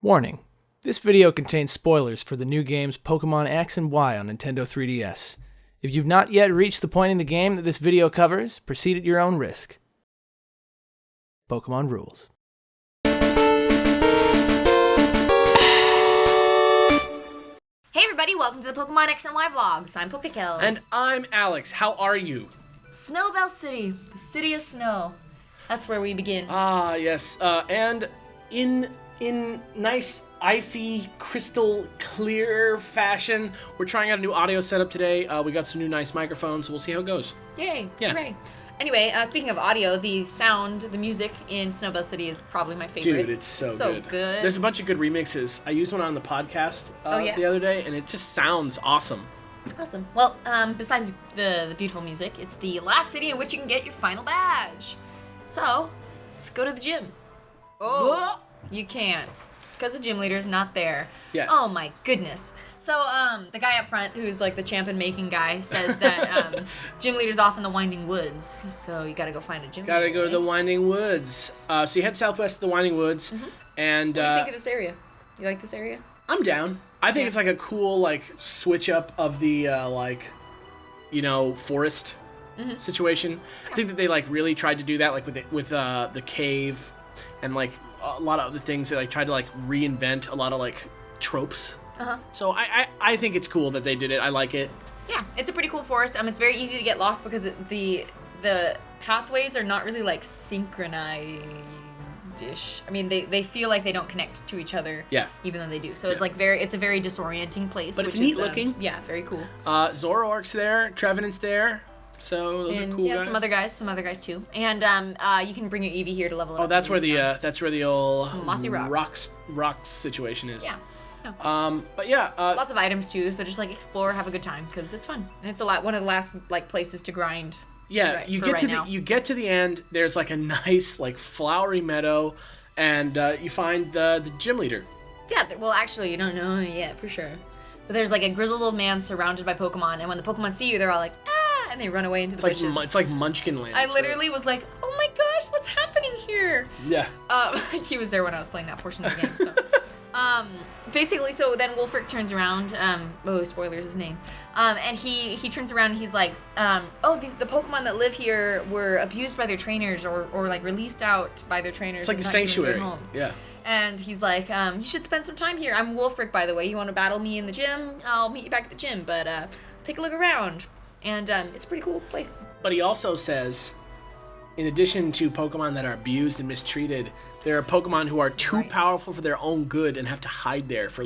Warning. This video contains spoilers for the new games Pokemon X and Y on Nintendo 3DS. If you've not yet reached the point in the game that this video covers, proceed at your own risk. Pokemon rules. Hey everybody, welcome to the Pokemon X and Y vlogs. I'm Pokekells. And I'm Alex. How are you? Snowbelle City, the city of snow. That's where we begin. Ah, yes. And in nice, icy, crystal clear fashion, we're trying out a new audio setup today. We got some new nice microphones, so we'll see how it goes. Yay. Yeah. Hooray. Anyway, speaking of audio, the sound, the music in Snowbelle City is probably my favorite. Dude, it's so good. good. There's a bunch of good remixes. I used one on the podcast the other day, and it just sounds awesome. Awesome. Well, besides the beautiful music, it's the last city in which you can get your final badge. So, let's go to the gym. Oh, you can't, because the gym leader is not there. Yeah. Oh my goodness. So, the guy up front, who's like the champion-making guy, says that gym leader's off in the Winding Woods, so you gotta go find a gym leader. Gotta go to the Winding Woods. So you head southwest to the Winding Woods, and... What do you think of this area? You like this area? I'm down. I think it's like a cool switch up of the forest situation. I think that they really tried to do that with the cave and a lot of other things. They tried to reinvent a lot of tropes. So I think it's cool that they did it. I like it. Yeah, it's a pretty cool forest. It's very easy to get lost because the pathways are not really synchronized-ish. I mean, they feel like they don't connect to each other. Yeah. Even though they do. So it's it's a very disorienting place. But it's neat looking. Yeah, very cool. Zoroark's there. Trevenant's there. So those are cool guys. Yeah, some other guys too. And you can bring your Eevee here to level it up. Oh, that's where the old Mossy rocks situation is. Yeah. But yeah, lots of items too. So just explore, have a good time because it's fun and it's one of the last places to grind. Yeah, you get to the end. There's a nice flowery meadow, and you find the gym leader. Yeah, well actually you don't know yet for sure, but there's a grizzled old man surrounded by Pokemon, and when the Pokemon see you, they're all ah, and they run away into the bushes. It's like Munchkin Land. I literally was like, oh my gosh, what's happening here? Yeah. He was there when I was playing that portion of the game. So. Basically, so then Wulfric turns around, spoilers his name, and he turns around and he's like, the Pokemon that live here were abused by their trainers or released out by their trainers. It's like a sanctuary. Homes. Yeah. And he's like, you should spend some time here. I'm Wulfric, by the way. You want to battle me in the gym? I'll meet you back at the gym, but take a look around. And it's a pretty cool place. But he also says, in addition to Pokemon that are abused and mistreated, there are Pokemon who are too powerful for their own good and have to hide there for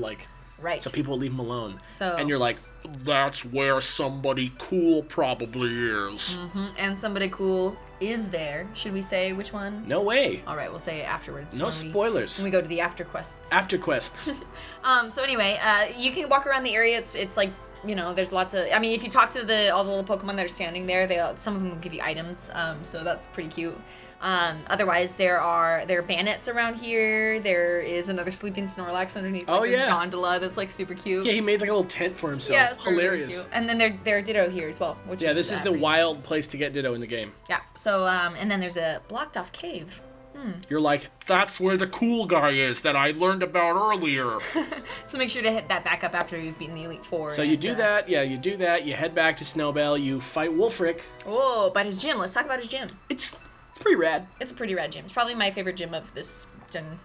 so people leave them alone. So, and you're like, that's where somebody cool probably is. And somebody cool is there. Should we say which one? No way. All right, we'll say it afterwards. No spoilers. When we go to the after quests. After quests. So anyway, you can walk around the area. It's there's lots of. I mean, if you talk to all the little Pokemon that are standing there, some of them will give you items. So that's pretty cute. Otherwise, there are Bandits around here. There is another sleeping Snorlax underneath this gondola that's super cute. Yeah, he made a little tent for himself. Yeah, it's hilarious. Very cute. And then there are Ditto here as well, which this is the wild place to get Ditto in the game. Yeah. So and then there's a blocked off cave. You're like, that's where the cool guy is that I learned about earlier. So make sure to hit that back up after you've beaten the Elite Four. So you do that. You do that. You head back to Snowbelle. You fight Wulfric. Oh, but his gym. Let's talk about his gym. It's pretty rad. It's a pretty rad gym. It's probably my favorite gym of this gen.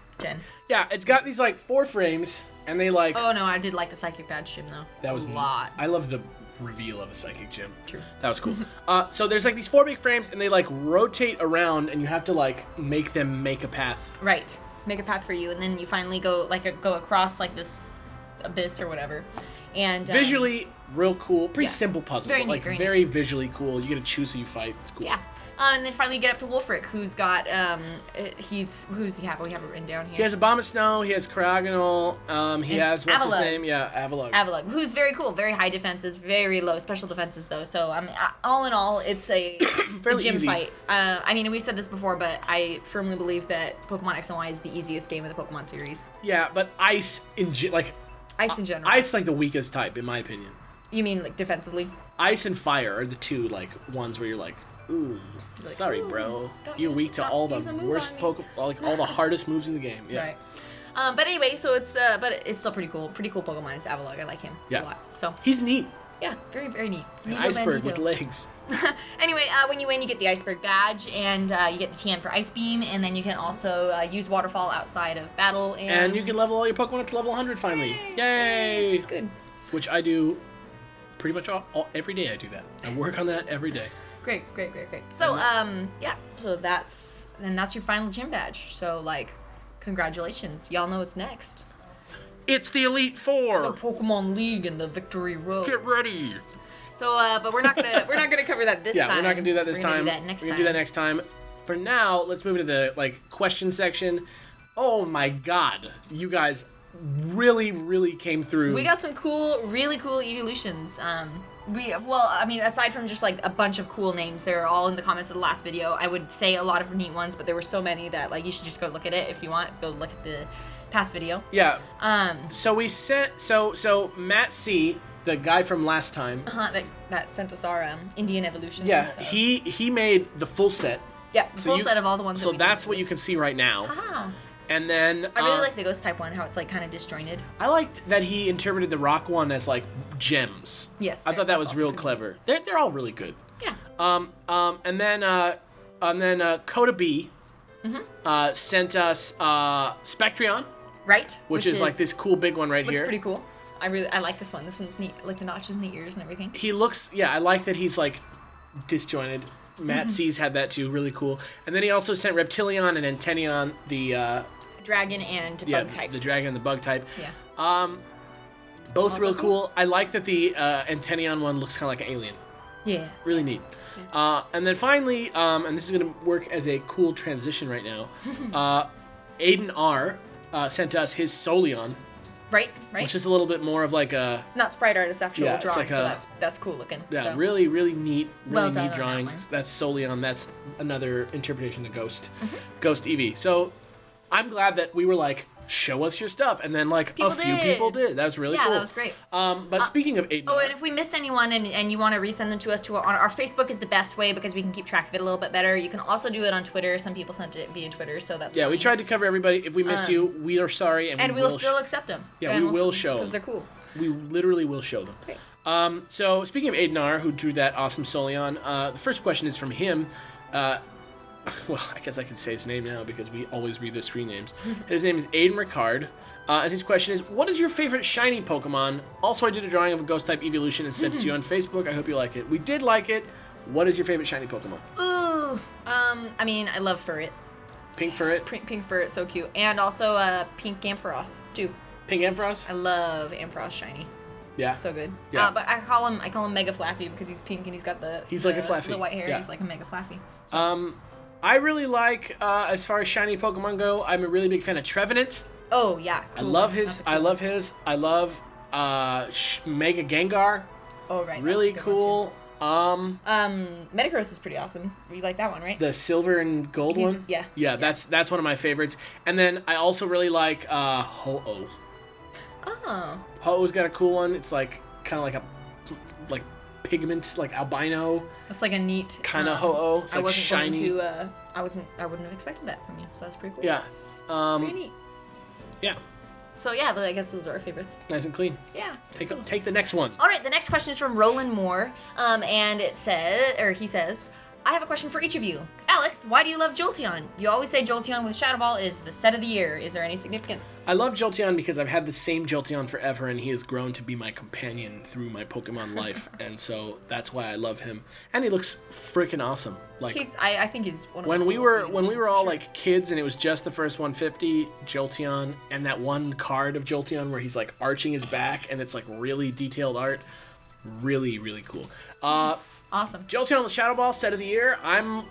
Yeah, it's got these 4 frames, and they Oh no, I did like the Psychic Badge gym though. That was a lot. I love the reveal of the Psychic Gym. True. That was cool. So there's these 4 big frames, and they rotate around, and you have to make them make a path. Right. Make a path for you, and then you finally go go across this abyss or whatever. And visually real cool. Pretty simple puzzle, very but neat, very visually cool. You get to choose who you fight. It's cool. Yeah. And then finally you get up to Wulfric, who's got, who does he have? We have it written down here. He has Abomasnow, he has Cryogonal, he has, what's his name? Yeah, Avalugg. Avalugg, who's very cool. Very high defenses, very low special defenses, though. So, all in all, it's a gym easy fight. I mean, we've said this before, but I firmly believe that Pokemon X and Y is the easiest game of the Pokemon series. Yeah, but Ice in general. Ice the weakest type, in my opinion. You mean, defensively? Ice and Fire are the two, ones where you're ooh, sorry, bro. You're weak to all the worst Pokemon, all the hardest moves in the game. Yeah. Right. But anyway, so it's still pretty cool. Pretty cool Pokemon. It's Avalugg. I like him a lot. So he's neat. Yeah, very, very neat. An iceberg with legs. Anyway, when you win, you get the Iceberg badge, and you get the TM for Ice Beam, and then you can also use Waterfall outside of battle. And you can level all your Pokemon up to level 100 finally. Yay! Good. Which I do pretty much every day. I do that. I work on that every day. Great. So, so that's your final gym badge. So, like, congratulations. Y'all know what's next. It's the Elite Four. The Pokemon League and the Victory Road. Get ready. So, but we're not gonna cover that this time. Yeah, we're not gonna do that this time. We're gonna do that next time. For now, let's move into the question section. Oh my God, you guys really came through. We got some really cool Eeveelutions. Aside from just like a bunch of cool names, they're all in the comments of the last video. I would say a lot of neat ones, but there were so many that like you should just go look at it if you want. Go look at the past video. Yeah. So we sent so Matt C, the guy from last time. That sent us our Indian Evolution. Yeah. So. He made the full set. Yeah, the full set of all the ones. So that's what you can see right now. Haha. And then I really like the Ghost type one, how it's like kind of disjointed. I liked that he interpreted the rock one as like gems. Yes. I thought that was real clever. They're all really good. Yeah. And then Coda B sent us Spectreon. Right. Which is like this cool big one right looks here. Looks pretty cool. I like this one. This one's neat. Like the notches in the ears and everything. He looks, I like that he's like disjointed. Matt C's had that too, really cool. And then he also sent Reptilion and Entenion, the dragon and bug type. The dragon and the bug type. Yeah. Both also real cool. I like that the Entenion one looks kind of like an alien. Yeah. Really neat. Yeah. And then finally, and this is going to work as a cool transition right now, Aiden R sent us his Soleon. Right. Which is a little bit more of like a... It's not sprite art, it's actual drawing, it's like so that's cool looking. Yeah, so. really neat, neat drawing. That that's Soleon, that's another interpretation of the Ghost. Ghost Eevee. So I'm glad that we were like, show us your stuff, and then like a few people did. That was really cool. Yeah, that was great. But speaking of Aiden... Oh, and if we missed anyone and you want to resend them to us, our Facebook is the best way because we can keep track of it a little bit better. You can also do it on Twitter. Some people sent it via Twitter, so that's we tried to cover everybody. If we missed you, we are sorry, and we will still accept them. Yeah, we will show them. Because they're cool. We literally will show them. Great. So speaking of Aiden R, who drew that awesome Soleon, the first question is from him. Well, I guess I can say his name now because we always read their screen names. His name is Aiden Ricard, and his question is, what is your favorite shiny Pokemon? Also, I did a drawing of a Ghost-type Eeveelution and sent it to you on Facebook. I hope you like it. We did like it. What is your favorite shiny Pokemon? Ooh, I love Furret. Pink Furret? Pink Furret, so cute. And also Pink Ampharos, too. Pink Ampharos? I love Ampharos shiny. Yeah. So good. Yeah. But I call him Mega Flaffy because he's pink and he's got like a Flaffy. The white hair. Yeah. He's like a Mega Flaffy. So. I really like, as far as shiny Pokemon go, I'm a really big fan of Trevenant. Oh, yeah. Cool. I love his. I love Mega Gengar. Oh, right. Really cool. Metagross is pretty awesome. You like that one, right? The silver and gold one? Yeah. Yeah, that's one of my favorites. And then I also really like Ho-Oh. Oh. Ho-Oh's have got a cool one. It's like kind of like a pigment, like albino. That's like a neat kind of Ho-Oh. It's like wasn't shiny. I wouldn't have expected that from you. So that's pretty cool. Yeah. Pretty neat. Yeah. So yeah, but I guess those are our favorites. Nice and clean. Yeah. Take the next one. All right, the next question is from Roland Moore, and he says, I have a question for each of you. Alex, why do you love Jolteon? You always say Jolteon with Shadow Ball is the set of the year. Is there any significance? I love Jolteon because I've had the same Jolteon forever, and he has grown to be my companion through my Pokemon life, and so that's why I love him. And he looks freaking awesome. Like I think he's one of the when we were all sure. like kids, and it was just the first 150 Jolteon, and that one card of Jolteon where he's like arching his back, and it's like really detailed art. Really, really cool. Awesome. Jolteon with Shadow Ball, set of the year. I'm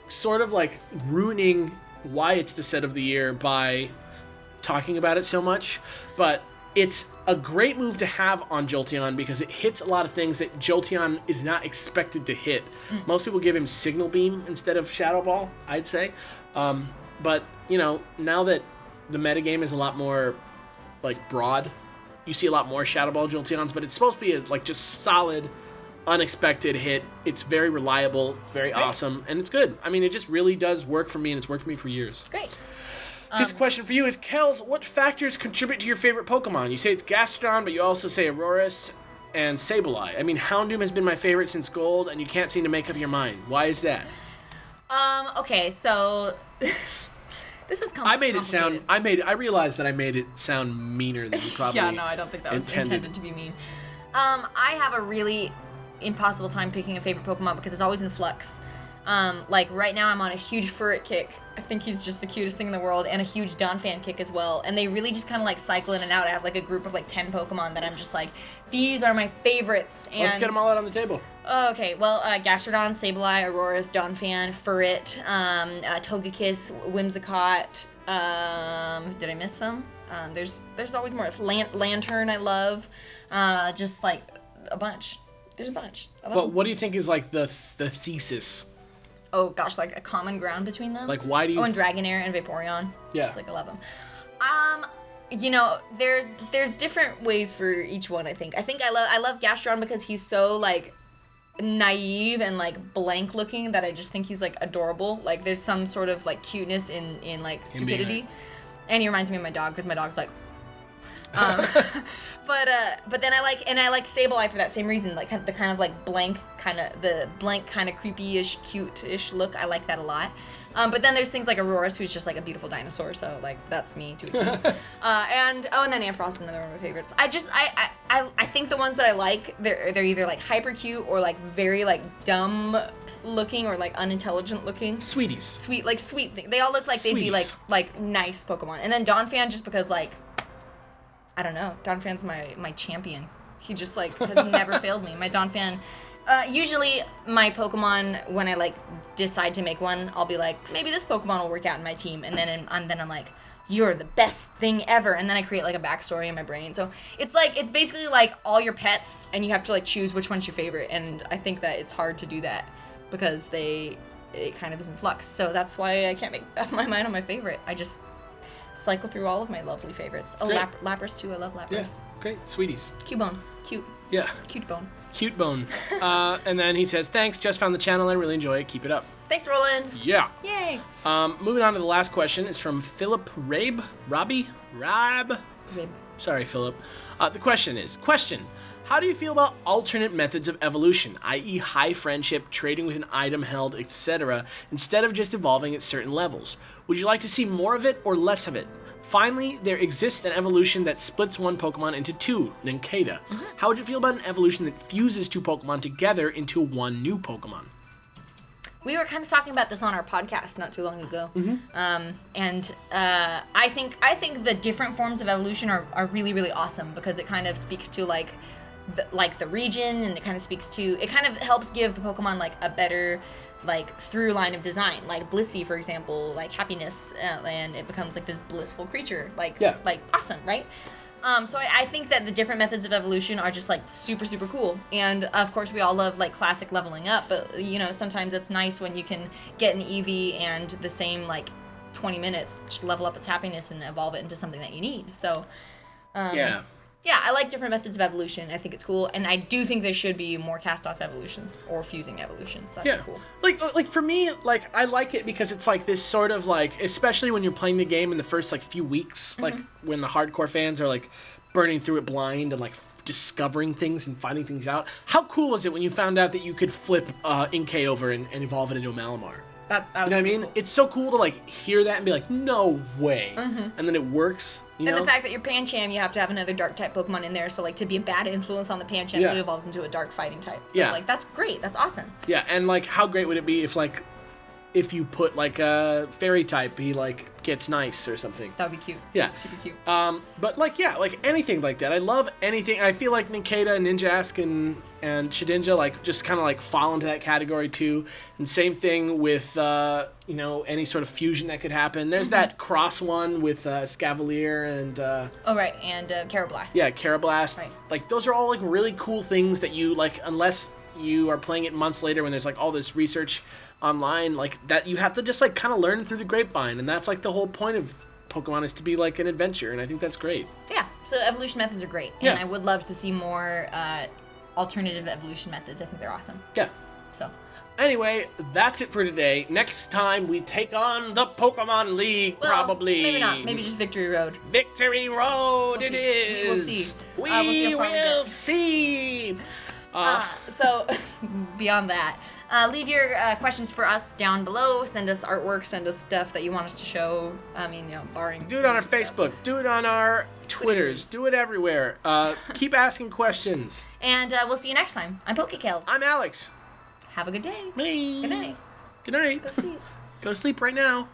sort of like ruining why it's the set of the year by talking about it so much, but it's a great move to have on Jolteon because it hits a lot of things that Jolteon is not expected to hit. Most people give him Signal Beam instead of Shadow Ball, I'd say. But, now that the metagame is a lot more like broad, you see a lot more Shadow Ball Jolteons, but it's supposed to be like just solid, unexpected hit. It's very reliable, very awesome, and it's good. I mean, it just really does work for me, and it's worked for me for years. Great. His question for you is, Kels, what factors contribute to your favorite Pokemon? You say it's Gastrodon, but you also say Aurorus and Sableye. I mean, Houndoom has been my favorite since Gold, and you can't seem to make up your mind. Why is that? Okay, so this is complicated. I realized that I made it sound meaner than you probably Yeah, no, I don't think that was intended to be mean. I have a really impossible time picking a favorite Pokemon because it's always in flux. Like right now I'm on a huge Furret kick. I think he's just the cutest thing in the world, and a huge Donphan kick as well. And they really just kind of like cycle in and out. I have like a group of like 10 Pokemon that I'm just like, these are my favorites. And let's get them all out on the table. Okay, well, Gastrodon, Sableye, Aurorus, Donphan, Furret, Togekiss, Whimsicott. Did I miss some? There's always more. Lantern, I love. Just like a bunch. There's a bunch. But what do you think is like the thesis? Oh gosh, like a common ground between them. Like why do you? Oh, and Dragonair and Vaporeon. Yeah. Just like I love them. You know, there's different ways for each one. I think I love Gastrodon because he's so like naive and like blank looking that I just think he's like adorable. Like there's some sort of like cuteness in like stupidity, and he reminds me of my dog because my dog's like. But then I like Sableye for that same reason, like the kind of like blank kind of creepy-ish, cute-ish look. I like that a lot. But then there's things like Aurorus, who's just like a beautiful dinosaur, so like that's me to a T. And then Ampharos is another one of my favorites. I think the ones that I like, they're either like hyper cute or like very like dumb looking or like unintelligent looking. Sweeties. Sweet things. They all look like they'd be like nice Pokemon. And then Donphan just because like I don't know. Donphan's my champion. He just like has never failed me. My Donphan. Usually my Pokemon, when I like decide to make one, I'll be like, maybe this Pokemon will work out in my team, and then I'm like, you're the best thing ever, and then I create like a backstory in my brain. So it's basically like all your pets, and you have to like choose which one's your favorite. And I think that it's hard to do that because it kind of is in flux. So that's why I can't make up my mind on my favorite. I just cycle through all of my lovely favorites. Oh, Lapras too. I love Lapras. Yeah, great. Sweeties. Cubone. Cute. Yeah. Cute bone. Cute bone. And then he says, thanks, just found the channel. I really enjoy it. Keep it up. Thanks, Roland. Yeah. Yay. Moving on to the last question. It's from Philip Rab. Sorry, Philip. The question is, how do you feel about alternate methods of evolution, i.e. high friendship, trading with an item held, etc., instead of just evolving at certain levels? Would you like to see more of it or less of it? Finally, there exists an evolution that splits one Pokemon into two, Nincada. Mm-hmm. How would you feel about an evolution that fuses two Pokemon together into one new Pokemon? We were kind of talking about this on our podcast not too long ago. Mm-hmm. I think the different forms of evolution are really, really awesome because it kind of speaks to like the region, and it kind of helps give the Pokemon like a better like through line of design, like Blissey, for example, like happiness, and it becomes like this blissful creature, like awesome, right? So I think that the different methods of evolution are just like super, super cool. And of course we all love like classic leveling up, but you know, sometimes it's nice when you can get an Eevee and the same like 20 minutes just level up its happiness and evolve it into something that you need. So yeah, I like different methods of evolution. I think it's cool, and I do think there should be more cast-off evolutions or fusing evolutions. That'd be cool. Like for me, like I like it because it's like this sort of like, especially when you're playing the game in the first like few weeks, mm-hmm. like when the hardcore fans are like burning through it blind and like discovering things and finding things out. How cool was it when you found out that you could flip Inkay over and evolve it into a Malamar? That was you know what I mean? Cool. It's so cool to like hear that and be like, no way, mm-hmm. and then it works. You know? The fact that you're Pancham, you have to have another dark type Pokemon in there, so like to be a bad influence on the Pancham, so it evolves into a dark fighting type. So like that's great. That's awesome. Yeah, and like how great would it be if you put like a fairy type, he like gets nice or something. That would be cute. Yeah. Super cute. But like like anything like that. I love anything. I feel like Nincada, Ninjask, and Shedinja like just kind of like fall into that category too. And same thing with any sort of fusion that could happen. There's mm-hmm. that cross one with Scavalier and and Carablast. Yeah, Carablast. Right. Like those are all like really cool things that you like, unless you are playing it months later when there's like all this research online, like that you have to just like kind of learn through the grapevine, and that's like the whole point of Pokemon, is to be like an adventure, and I think that's great. Yeah, so evolution methods are great, and I would love to see more alternative evolution methods. I think they're awesome. Yeah. So anyway, that's it for today. Next time we take on the Pokemon League, probably. Maybe not. Maybe just Victory Road. Victory Road it is. We will see. We will see. So, beyond that, leave your questions for us down below. Send us artwork. Send us stuff that you want us to show. I mean, barring. Do it on our Facebook. Do it on our Twitters. Do it everywhere. Keep asking questions. And we'll see you next time. I'm Pokekels. I'm Alex. Have a good day. Me. Good night. Good night. Go sleep. Go to sleep right now.